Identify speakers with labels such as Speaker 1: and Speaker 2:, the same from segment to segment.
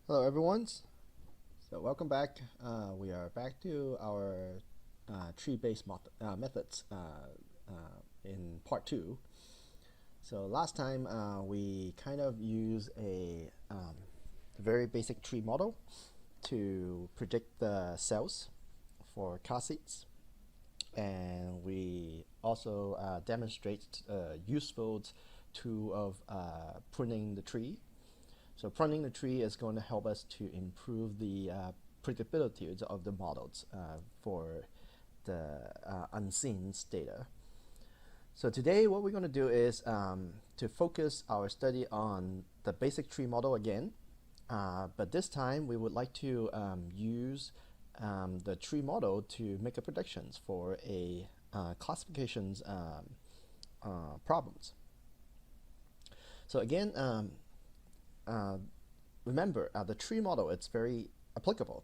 Speaker 1: Hello everyone. So welcome back. We are back to our tree-based methods in part two. So last time we kind of used a very basic tree model to predict the cells for car seats, and we also demonstrate a useful tool of pruning the tree. So pruning the tree is going to help us to improve the predictability of the models for the unseen data. So today what we're going to do is to focus our study on the basic tree model again, but this time we would like to use the tree model to make a predictions for a classifications problems. So again, uh, remember the tree model, it's very applicable.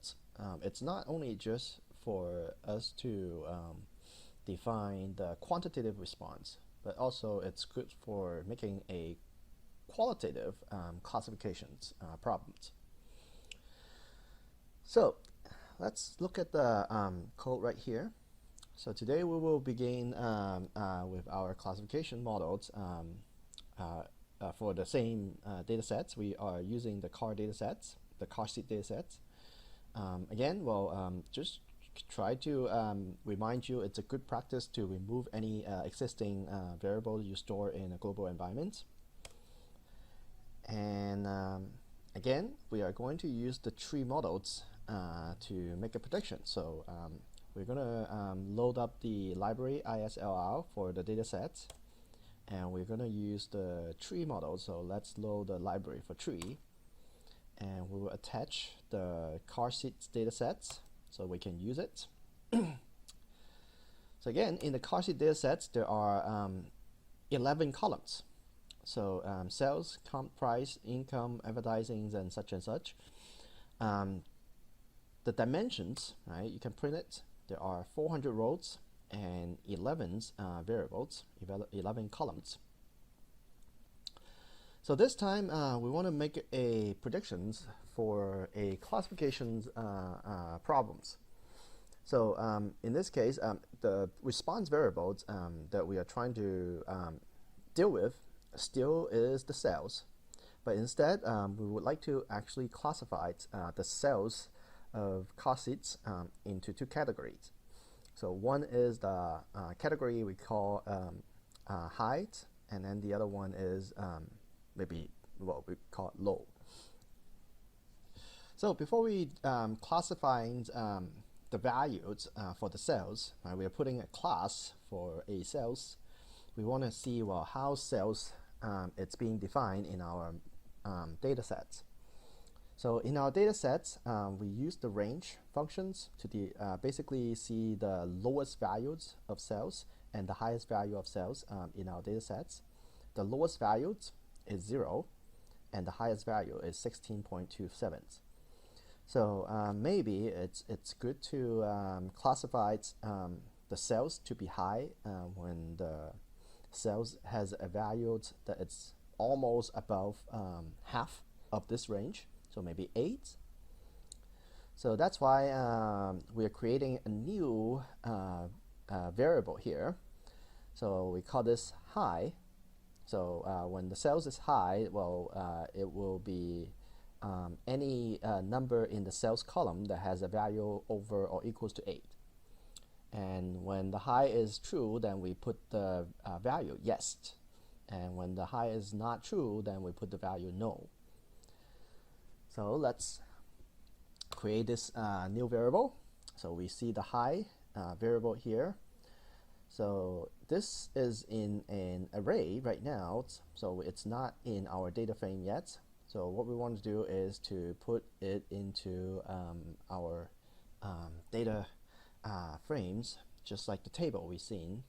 Speaker 1: It's not only just for us to define the quantitative response, but also it's good for making a qualitative classifications problems. So let's look at the code right here. So today we will begin with our classification models. For the same data sets, we are using the car data sets, the car seat data sets. Again, just try to remind you it's a good practice to remove any existing variables you store in a global environment. And again, we are going to use the tree models to make a prediction. So we're going to load up the library ISLR for the data sets, and we're going to use the tree model. So let's load the library for tree, and we will attach the car seats data sets so we can use it. So again, in the car seat data sets, there are 11 columns. So sales, comp price, income, advertising, and such. The dimensions, right, you can print it. There are 400 rows and 11 variables, 11 columns. So this time we want to make a predictions for a classifications problems. So in this case, the response variables that we are trying to deal with still is the cells, but instead we would like to actually classify the cells of car seats into two categories. So one is the category we call height, and then the other one is maybe what we call low. So before we classifying the values for the cells, we are putting a class for a cells. We want to see how cells it's being defined in our data sets. So in our data sets, we use the range functions to basically see the lowest values of cells and the highest value of cells in our data sets. The lowest values is 0, and the highest value is 16.27. So maybe it's good to classify the cells to be high when the cells has a value that it's almost above half of this range, so maybe 8. So that's why we are creating a new variable here. So we call this high. So when the cells is high, it will be any number in the cells column that has a value over or equals to 8. And when the high is true, then we put the value yes. And when the high is not true, then we put the value no. So let's create this new variable. So we see the high variable here. So this is in an array right now, so it's not in our data frame yet. So what we want to do is to put it into our data frames, just like the table we've seen,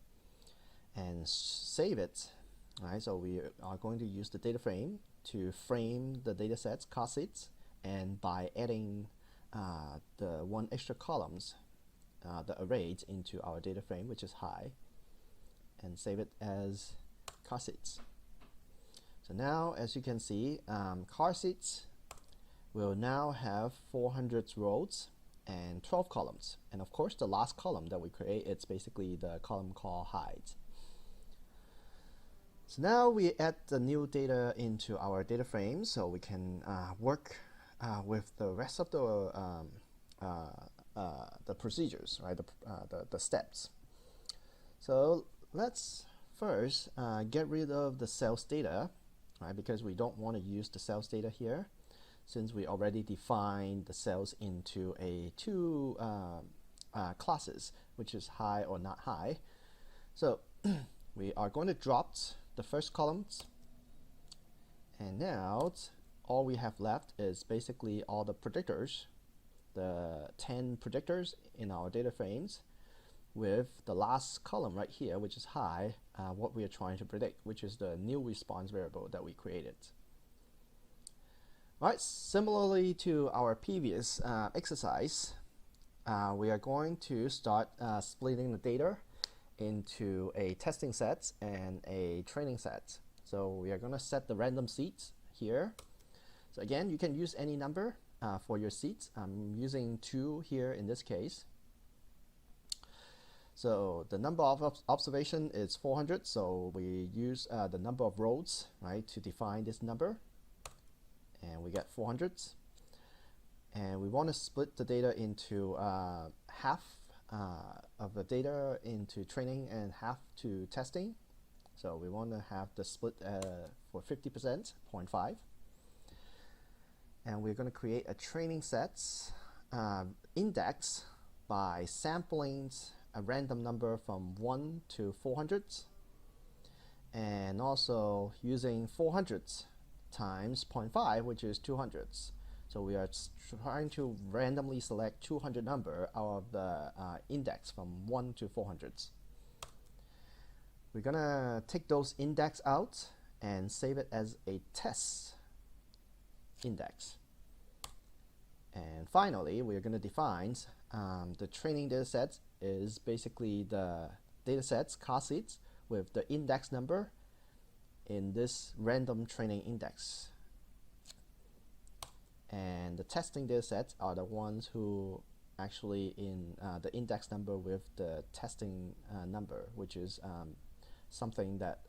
Speaker 1: and save it. All right, so we are going to use the data frame to frame the data sets, car seats, and by adding the one extra columns, the arrays into our data frame, which is high, and save it as car seats. So now, as you can see, car seats we'll now have 400 rows and 12 columns. And of course, the last column that we create, it's basically the column called height. So now we add the new data into our data frame so we can work with the rest of the procedures, right? The steps. So let's first get rid of the sales data, right? Because we don't want to use the sales data here, since we already defined the sales into two classes, which is high or not high. So we are going to drop the first columns, and now all we have left is basically all the predictors, the 10 predictors in our data frames, with the last column right here, which is high, what we are trying to predict, which is the new response variable that we created. All right, similarly to our previous exercise, we are going to start splitting the data into a testing set and a training set. So we are going to set the random seeds here. So again, you can use any number for your seeds. I'm using 2 here in this case. So the number of observation is 400, so we use the number of rows, right, to define this number, and we get 400. And we want to split the data into half of the data into training and half to testing. So we want to have the split for 50%, 0.5. And we're going to create a training set index by sampling a random number from 1 to 400, and also using 400 times 0.5, which is 200. So we are trying to randomly select 200 number out of the index from 1 to 400. We're gonna take those index out and save it as a test index. And finally, we're gonna define the training data set is basically the data sets, car seats, with the index number in this random training index. And the testing data sets are the ones who actually in the index number with the testing number, which is something that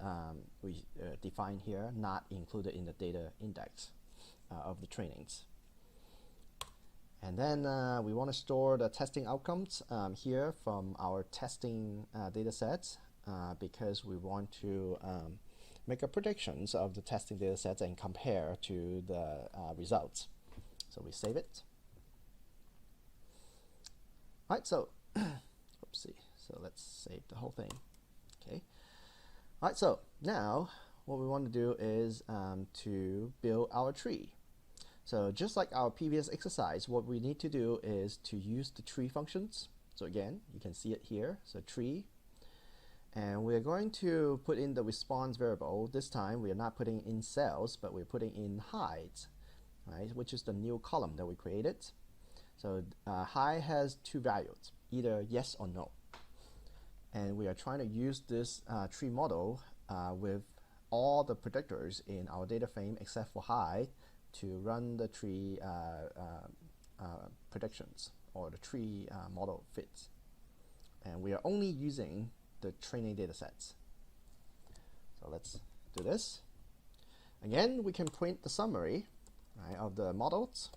Speaker 1: we define here, not included in the data index of the trainings. And then we want to store the testing outcomes here from our testing data sets because we want to make a predictions of the testing data sets and compare to the results. So we save it. All right, so oopsie. So let's save the whole thing. Okay. All right, so now what we want to do is to build our tree. So just like our previous exercise, what we need to do is to use the tree functions. So again, you can see it here. So tree. And we're going to put in the response variable. This time we are not putting in cells, but we're putting in height, right, which is the new column that we created. So height has 2 values, either yes or no. And we are trying to use this tree model with all the predictors in our data frame except for height to run the tree predictions or the tree model fits. And we are only using the training data sets. So let's do this. Again, we can print the summary, right, of the models.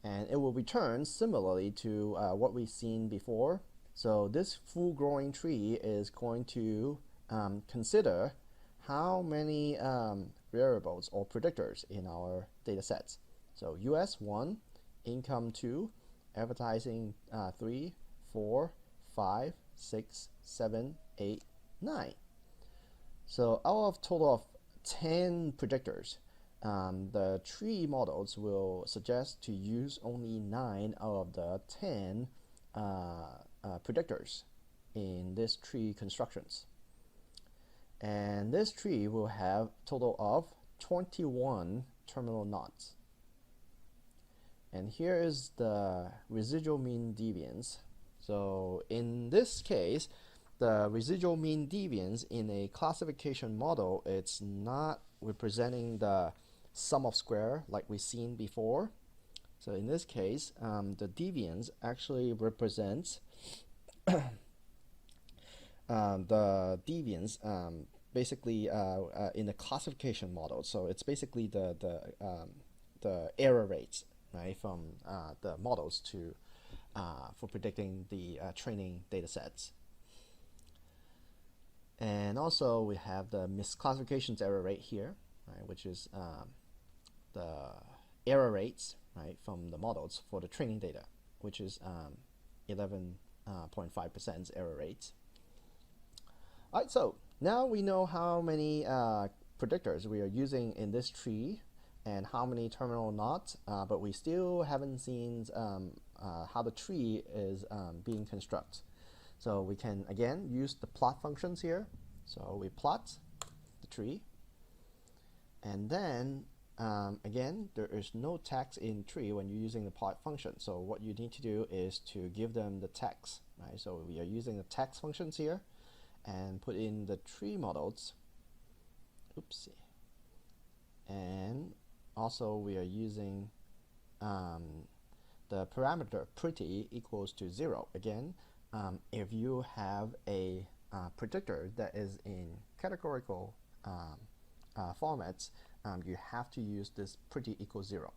Speaker 1: And it will return similarly to what we've seen before. So this full growing tree is going to consider how many variables or predictors in our data sets. So US 1, income 2, advertising 3, 4, 5, 6, 7, 8, 9. So out of total of 10 predictors, the tree models will suggest to use only 9 out of the 10 predictors in this tree constructions. And this tree will have total of 21 terminal nodes. And here is the residual mean deviance. So in this case, the residual mean deviance in a classification model, it's not representing the sum of square like we've seen before. So in this case, the deviance actually represents the deviance basically in the classification model. So it's basically the error rates, right, from the models to for predicting the training data sets. And also we have the misclassifications error rate here, right, which is the error rates, right, from the models for the training data, which is 11.5% error rate. All right, so now we know how many predictors we are using in this tree and how many terminal knots, but we still haven't seen how the tree is being constructed. So we can again use the plot functions here. So we plot the tree, and then again, there is no text in tree when you're using the plot function. So what you need to do is to give them the text, right? So we are using the text functions here and put in the tree models. Oopsie. And also we are using the parameter pretty equals to 0. Again, if you have a predictor that is in categorical formats, you have to use this pretty equals 0.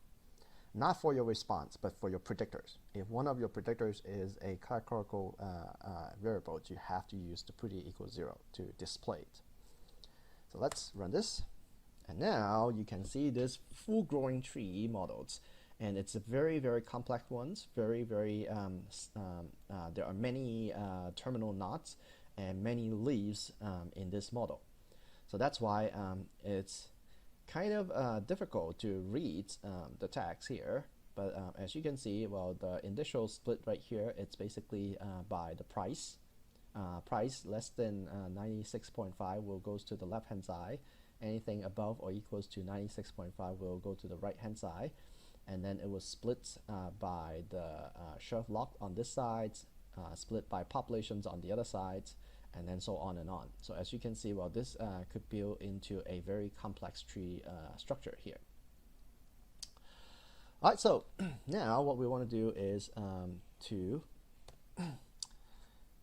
Speaker 1: Not for your response, but for your predictors. If one of your predictors is a categorical variable, you have to use the pretty equals 0 to display it. So let's run this. And now you can see this full growing tree models. And it's a very, very complex ones. Very, very, there are many terminal knots and many leaves in this model. So that's why it's kind of difficult to read the text here. But as you can see, well, the initial split right here, it's basically by the price. Price less than 96.5 will goes to the left-hand side. Anything above or equals to 96.5 will go to the right-hand side. And then it was split by the shelf lock on this side, split by populations on the other side, and then so on and on. So as you can see, well, this could build into a very complex tree structure here. All right, so now what we want to do is to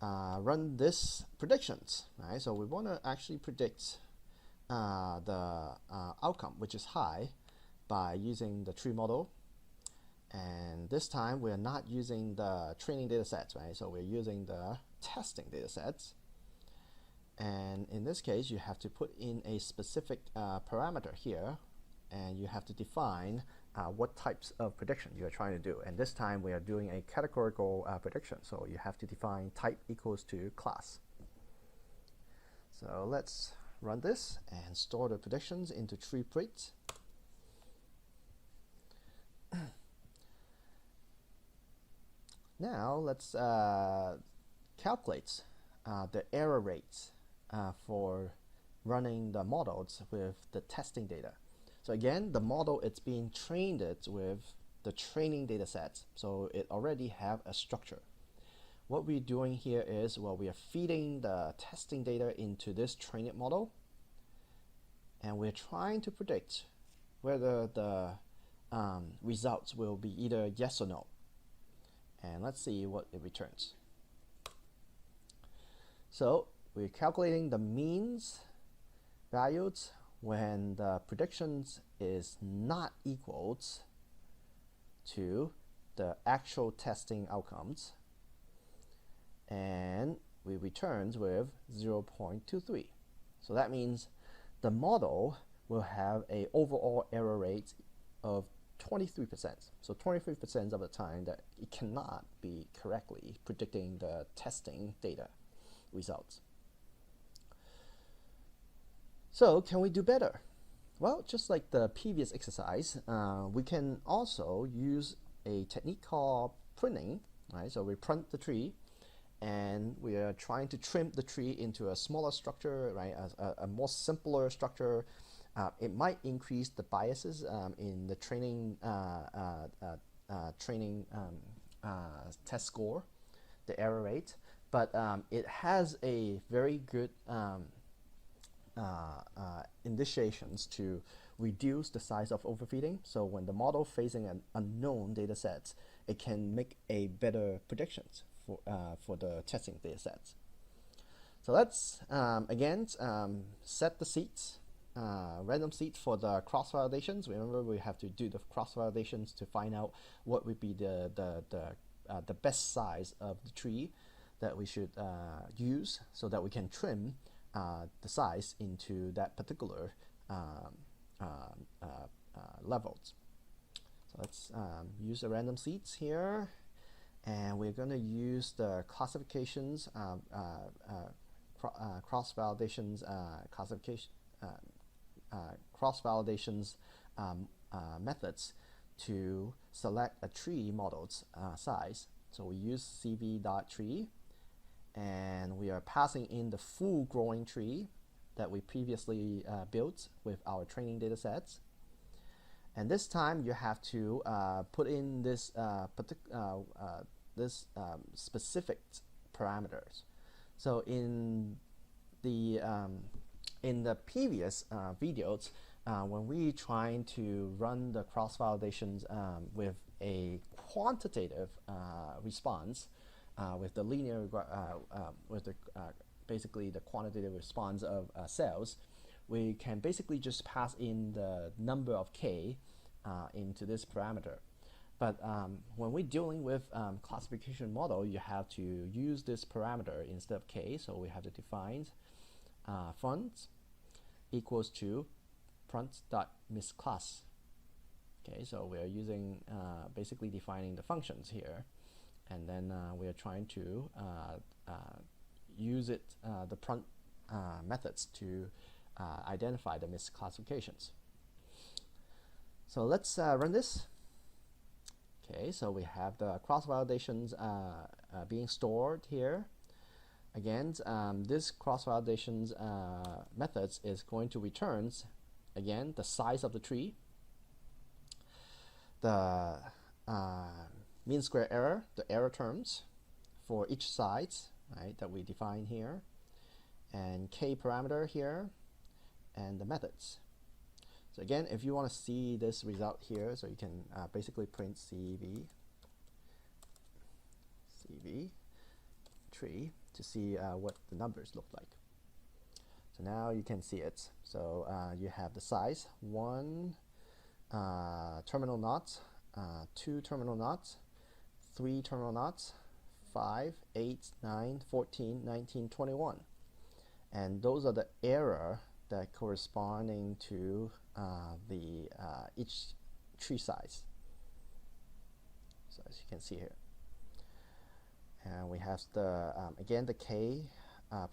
Speaker 1: run this predictions, right? So we want to actually predict the outcome, which is high, by using the tree model. And this time we're not using the training data sets, right? So we're using the testing data sets. And in this case, you have to put in a specific parameter here, and you have to define what types of prediction you are trying to do. And this time we are doing a categorical prediction. So you have to define type equals to class. So let's run this and store the predictions into tree print. Now let's calculate the error rates for running the models with the testing data. So again, the model, it's being trained with the training data sets, so it already have a structure. What we're doing here is, well, we are feeding the testing data into this trained model, and we're trying to predict whether the results will be either yes or no. And let's see what it returns. So we're calculating the means values when the predictions is not equals to the actual testing outcomes, and we returns with 0.23. So that means the model will have a overall error rate of 23%. So 23% of the time that it cannot be correctly predicting the testing data results. So can we do better? Well, just like the previous exercise, we can also use a technique called pruning, right? So we prune the tree, and we are trying to trim the tree into a smaller structure, right? A more simpler structure. It might increase the biases in the training test score, the error rate, but it has a very good initiations to reduce the size of overfitting. So when the model facing an unknown data set, it can make a better predictions for the testing data sets. So let's again set the seeds, random seeds for the cross validations. Remember, we have to do the cross validations to find out what would be the best size of the tree that we should use, so that we can trim the size into that particular levels. So let's use the random seeds here, and we're going to use the classifications, cross validations, cross validations methods to select a tree model's size. So we use cv.tree, and we are passing in the full growing tree that we previously built with our training data sets. And this time you have to put in this specific parameters. So in the previous videos, when we trying to run the cross validations with a quantitative response, with the linear basically the quantitative response of cells, we can basically just pass in the number of k into this parameter. But when we're dealing with classification model, you have to use this parameter instead of k. So we have to define front equals to front.misclass. Okay, so we are using basically defining the functions here, and then we are trying to use it the front methods to identify the misclassifications. So let's run this. Okay, so we have the cross validations being stored here. Again, this cross validations methods is going to return again the size of the tree, the mean square error, the error terms for each side, right, that we define here, and k parameter here, and the methods. So again, if you want to see this result here, so you can basically print cv tree to see what the numbers look like. So now you can see it. So you have the size, 1 terminal knot, 2 terminal knots, 3 terminal knots, 5, 8, 9, 14, 19, 21. And those are the error that corresponding to each tree size. So as you can see here. And we have the, again, the k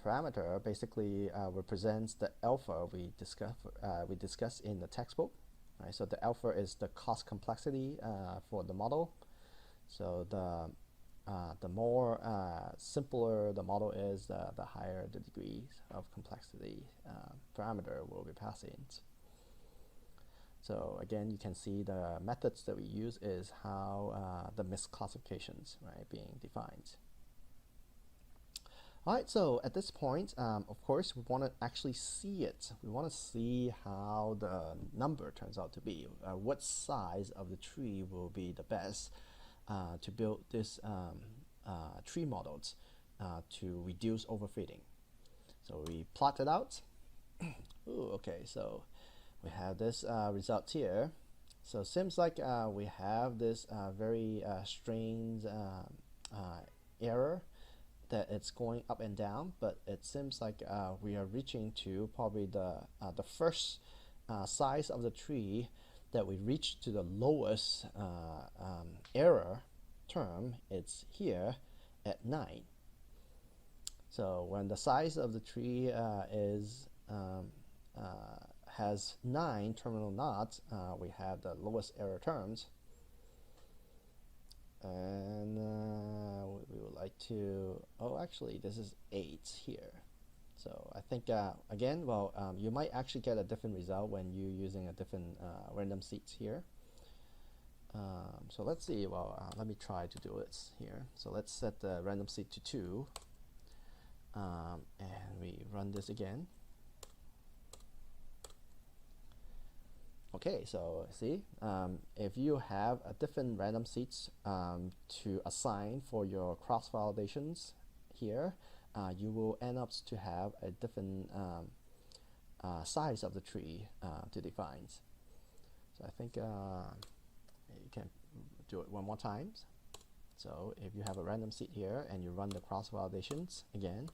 Speaker 1: parameter basically represents the alpha we discussed in the textbook. Right? So the alpha is the cost complexity for the model. So the more simpler the model is, the higher the degree of complexity parameter will be passed in. So again, you can see the methods that we use is how the misclassifications, right, being defined. All right, so at this point, of course, we want to actually see it. We want to see how the number turns out to be. What size of the tree will be the best to build this tree models to reduce overfitting. So we plot it out. Ooh, okay, so we have this result here. So it seems like we have this very strange error that it's going up and down, but it seems like we are reaching to probably the first size of the tree that we reach to the lowest error term. It's here at 9. So when the size of the tree is has 9 terminal knots, we have the lowest error terms, and we would like to, oh, actually this is 8 here. So I think again, well, you might actually get a different result when you're using a different random seeds here. So let's see, well, let me try to do this here. So let's set the random seed to 2. and we run this again. Okay, so see, if you have a different random seeds to assign for your cross validations here, you will end up to have a different size of the tree to define. So I think you can do it one more time. So if you have a random seed here and you run the cross validations again,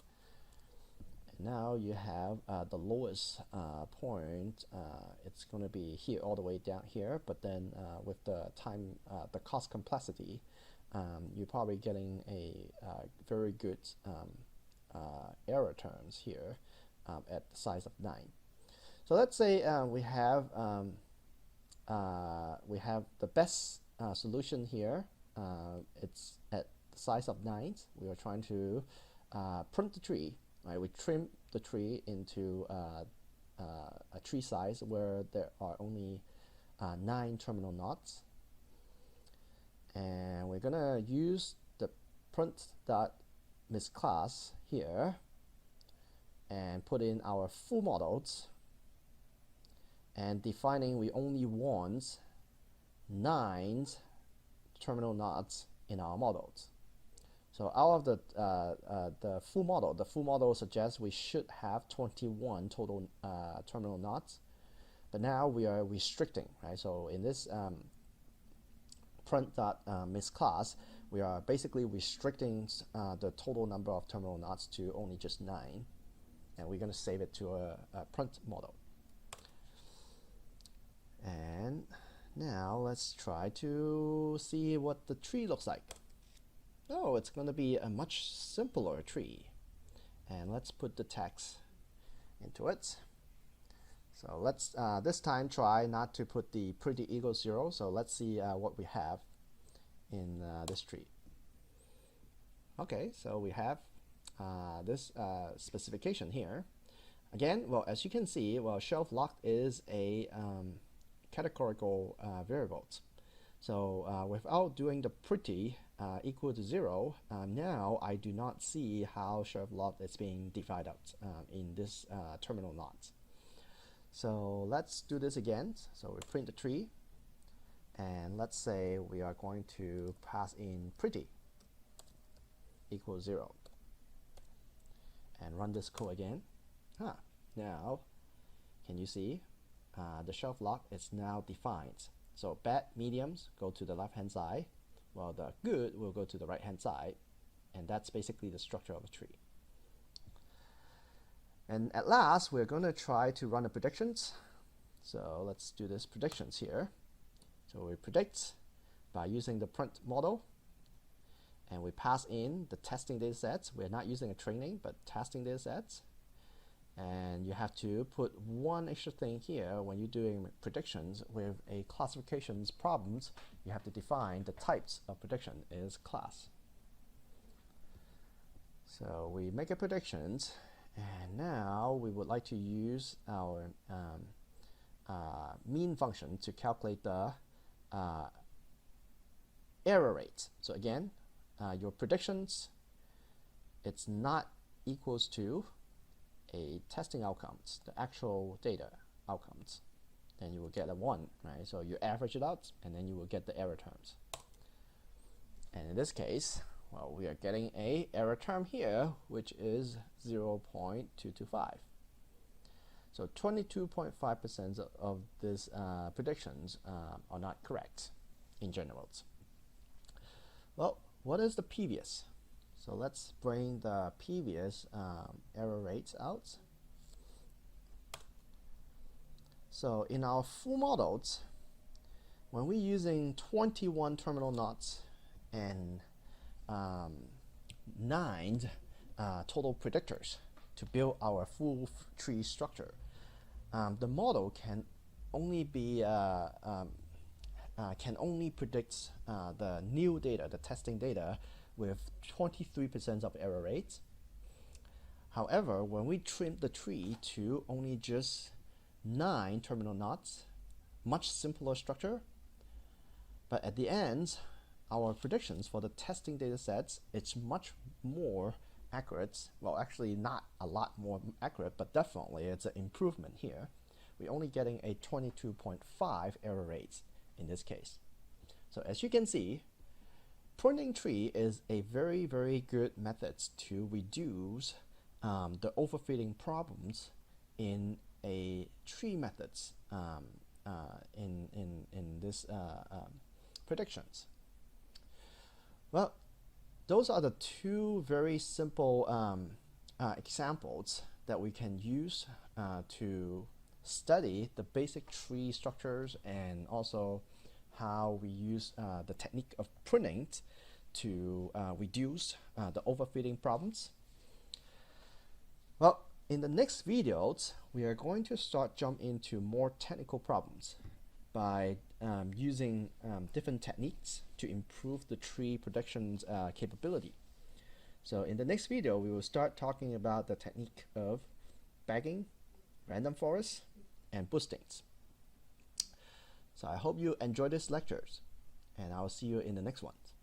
Speaker 1: and now you have the lowest point, it's going to be here all the way down here, but then with the time, the cost complexity, you're probably getting a very good error terms here at the size of 9. So let's say we have the best solution here. It's at the size of 9. We are trying to prune the tree. Right? We trim the tree into a tree size where there are only 9 terminal knots, and we're gonna use the pruned.mist class here and put in our full models, and defining we only want 9 terminal knots in our models. So out of the full model suggests we should have 21 total terminal knots, but now we are restricting, right? So in this pruned.mist class, we are basically restricting the total number of terminal knots to only just 9, and we're going to save it to a pruned model. And now let's try to see what the tree looks like. Oh, it's going to be a much simpler tree. And let's put the text into it. So let's this time try not to put the pretty equals 0. So let's see what we have in this tree. Okay, so we have this specification here. Again, well, as you can see, well, shelf locked is a categorical variables. So without doing the pretty equal to 0, now I do not see how shelf locked is being divided out in this terminal knot. So let's do this again. So we print the tree, and let's say we are going to pass in pretty equals 0, and run this code again. Now can you see the shelf lock is now defined? So bad mediums go to the left hand side, while the good will go to the right hand side, and that's basically the structure of a tree. And at last, we're going to try to run the predictions. So let's do this predictions here. So we predict by using the pruned model, and we pass in the testing data sets. We're not using a training, but testing data sets. And you have to put one extra thing here when you're doing predictions with a classifications problems. You have to define the types of prediction is class. So we make a predictions, and now we would like to use our mean function to calculate the error rate. So again, your predictions, it's not equals to a testing outcomes, the actual data outcomes, then you will get a 1, right? So you average it out, and then you will get the error terms. And in this case, well, we are getting a error term here, which is 0.225. So 22.5% of these predictions are not correct in general. Well, what is the previous? So let's bring the previous error rates out. So in our full models, when we're using 21 terminal knots and 9 total predictors to build our full tree structure, the model can only be predict the new data, the testing data, with 23% of error rates. However, when we trim the tree to only just 9 terminal knots, much simpler structure, but at the end, our predictions for the testing data sets, it's much more accurate. Well, actually not a lot more accurate, but definitely it's an improvement here. We're only getting a 22.5 error rate in this case. So as you can see, pruning tree is a very, very good method to reduce the overfitting problems in a tree methods in this predictions. Well, those are the two very simple examples that we can use to study the basic tree structures and also how we use the technique of pruning to reduce the overfitting problems. Well, in the next videos, we are going to jump into more technical problems by using different techniques to improve the tree predictions capability. So in the next video, we will start talking about the technique of bagging, random forests, and boostings. So I hope you enjoy these lectures, and I'll see you in the next ones.